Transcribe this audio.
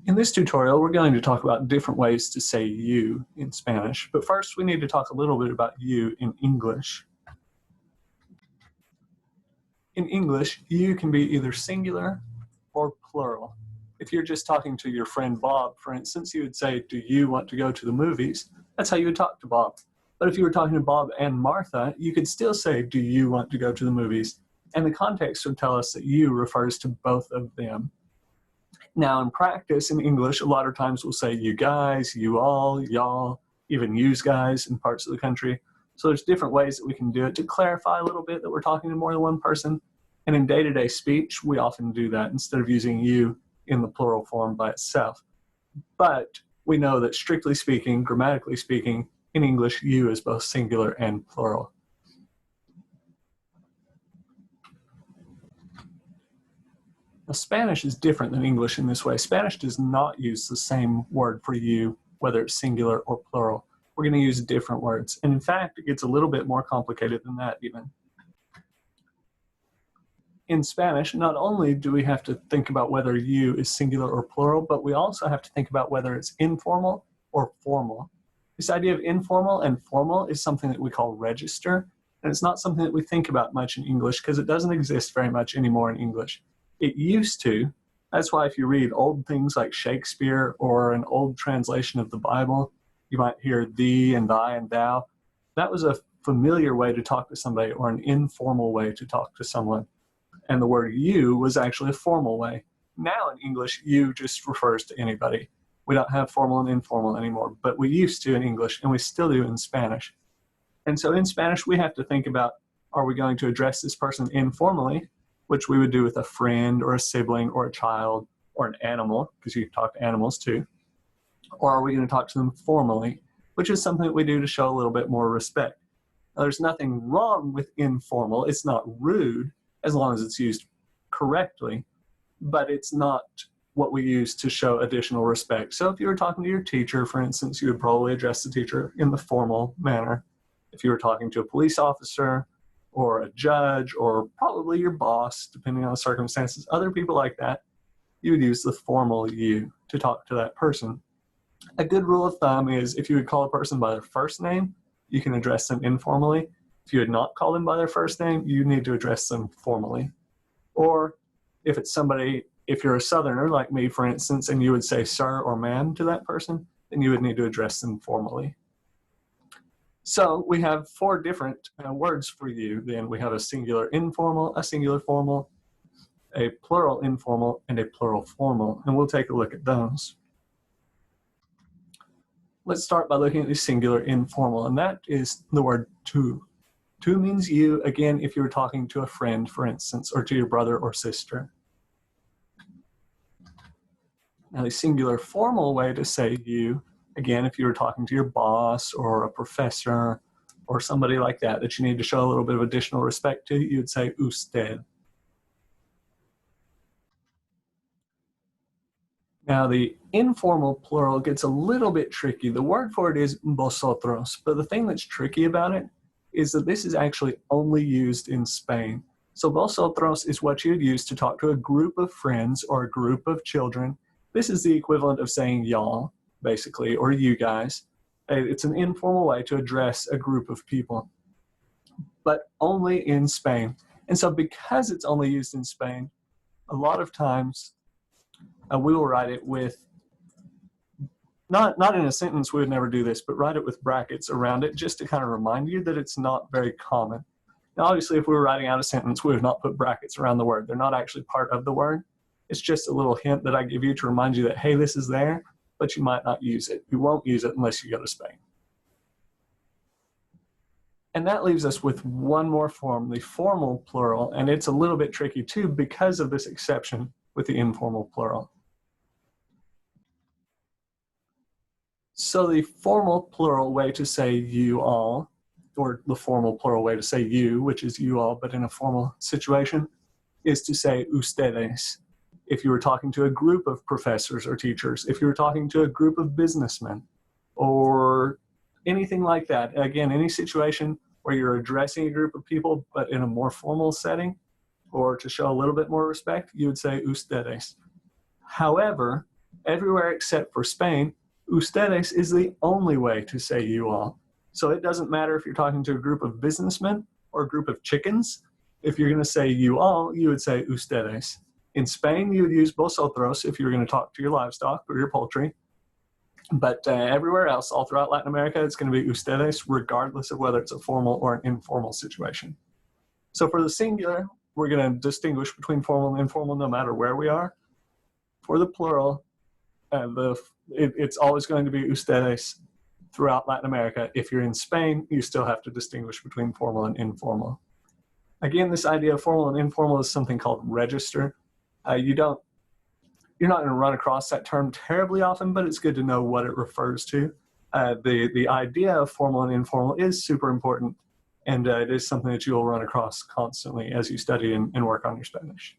In this tutorial, we're going to talk about different ways to say you in Spanish, but first we need to talk a little bit about you in English. In English, you can be either singular or plural. If you're just talking to your friend Bob, for instance, you would say, "Do you want to go to the movies?" That's how you would talk to Bob. But if you were talking to Bob and Martha, you could still say, "Do you want to go to the movies?" And the context would tell us that you refers to both of them. Now, in practice, in English, a lot of times we'll say you guys, you all, y'all, even yous guys in parts of the country. So there's different ways that we can do it to clarify a little bit that we're talking to more than one person. And in day-to-day speech, we often do that instead of using you in the plural form by itself. But we know that strictly speaking, grammatically speaking, in English, you is both singular and plural. Now, Spanish is different than English in this way. Spanish does not use the same word for you, whether it's singular or plural. We're going to use different words. And in fact, it gets a little bit more complicated than that even. In Spanish, not only do we have to think about whether you is singular or plural, but we also have to think about whether it's informal or formal. This idea of informal and formal is something that we call register, and it's not something that we think about much in English because it doesn't exist very much anymore in English. It used to. That's why if you read old things like Shakespeare or an old translation of the Bible, you might hear thee and thy and thou. That was a familiar way to talk to somebody or an informal way to talk to someone. And the word you was actually a formal way. Now in English, you just refers to anybody. We don't have formal and informal anymore, but we used to in English, and we still do in Spanish. And so in Spanish, we have to think about, are we going to address this person informally, which we would do with a friend or a sibling or a child or an animal, because you can talk to animals too, or are we going to talk to them formally, which is something that we do to show a little bit more respect. Now, there's nothing wrong with informal. It's not rude as long as it's used correctly, but it's not what we use to show additional respect. So if you were talking to your teacher, for instance, you would probably address the teacher in the formal manner. If you were talking to a police officer or a judge or probably your boss, depending on the circumstances, other people like that, you would use the formal you to talk to that person. A good rule of thumb is if you would call a person by their first name, you can address them informally. If you would not call them by their first name, you need to address them formally. Or if it's somebody, if you're a Southerner like me, for instance, and you would say sir or ma'am to that person, then you would need to address them formally. So we have four different words for you. Then we have a singular informal, a singular formal, a plural informal, and a plural formal. And we'll take a look at those. Let's start by looking at the singular informal, and that is the word tú. Tú means you, again, if you were talking to a friend, for instance, or to your brother or sister. Now, the singular formal way to say you, again, if you were talking to your boss or a professor or somebody like that that you need to show a little bit of additional respect to, you'd say usted. Now, the informal plural gets a little bit tricky. The word for it is vosotros, but the thing that's tricky about it is that this is actually only used in Spain. So vosotros is what you'd use to talk to a group of friends or a group of children. This is the equivalent of saying y'all, basically, or you guys. It's an informal way to address a group of people, but only in Spain. And so because it's only used in Spain, a lot of times we will write it with, not in a sentence, we would never do this, but write it with brackets around it just to kind of remind you that it's not very common. Now, obviously, if we were writing out a sentence, we would not put brackets around the word. They're not actually part of the word. It's just a little hint that I give you to remind you that, hey, this is there, but you might not use it. You won't use it unless you go to Spain. And that leaves us with one more form, the formal plural, and it's a little bit tricky too because of this exception with the informal plural. So the formal plural way to say you all, or the formal plural way to say you, which is you all, but in a formal situation, is to say ustedes. If you were talking to a group of professors or teachers, if you were talking to a group of businessmen, or anything like that, again, any situation where you're addressing a group of people, but in a more formal setting, or to show a little bit more respect, you would say ustedes. However, Everywhere except for Spain, ustedes is the only way to say you all. So it doesn't matter if you're talking to a group of businessmen or a group of chickens. If you're going to say you all, you would say ustedes. In Spain, you would use vosotros if you were going to talk to your livestock or your poultry. But everywhere else, all throughout Latin America, it's going to be ustedes, regardless of whether it's a formal or an informal situation. So for the singular, we're going to distinguish between formal and informal no matter where we are. For the plural, it's always going to be ustedes throughout Latin America. If you're in Spain, you still have to distinguish between formal and informal. Again, this idea of formal and informal is something called register. You're not going to run across that term terribly often, but it's good to know what it refers to. The idea of formal and informal is super important, and it is something that you will run across constantly as you study and work on your Spanish.